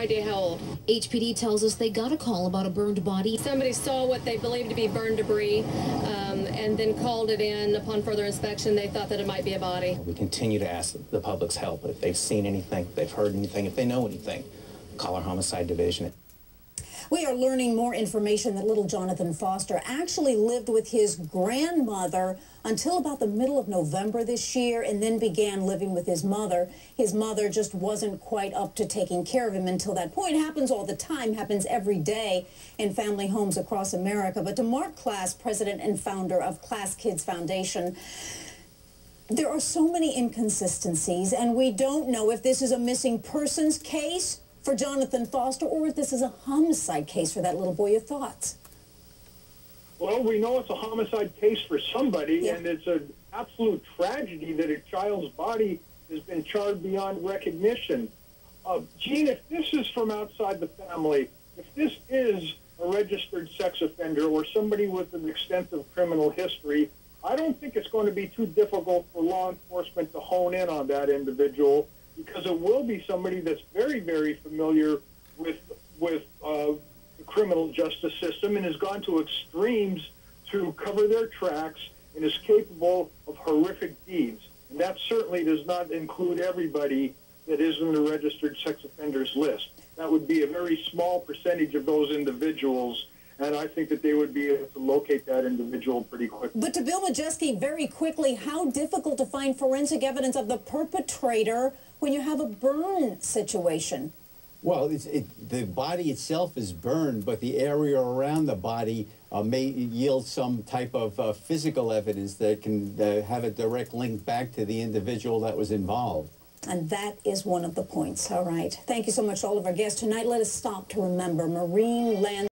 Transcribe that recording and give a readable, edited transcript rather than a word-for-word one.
idea how old. HPD tells us they got a call about a burned body. Somebody saw what they believed to be burned debris and then called it in. Upon further inspection, they thought that it might be a body. We continue to ask the public's help. If they've seen anything, if they've heard anything, if they know anything, call our homicide division. We are learning more information that little Jonathan Foster actually lived with his grandmother until about the middle of November this year, and then began living with his mother. His mother just wasn't quite up to taking care of him until that point. Happens all the time, happens every day in family homes across America. But to Mark Klass, president and founder of Klass Kids Foundation, there are so many inconsistencies, and we don't know if this is a missing persons case for Jonathan Foster, or if this is a homicide case for that little boy. Your thoughts? Well, we know it's a homicide case for somebody, yeah, and it's an absolute tragedy that a child's body has been charred beyond recognition. Gene, if this is from outside the family, if this is a registered sex offender or somebody with an extensive criminal history, I don't think it's going to be too difficult for law enforcement to hone in on that individual, because it will be somebody that's very, very familiar with the criminal justice system and has gone to extremes to cover their tracks and is capable of horrific deeds. And that certainly does not include everybody that is in the registered sex offenders list. That would be a very small percentage of those individuals, and I think that they would be able to locate that individual pretty quickly. But to Bill Majewski, very quickly, how difficult to find forensic evidence of the perpetrator when you have a burn situation? Well, the body itself is burned, but the area around the body may yield some type of physical evidence that can have a direct link back to the individual that was involved. And that is one of the points. All right. Thank you so much to all of our guests tonight. Let us stop to remember Marine Land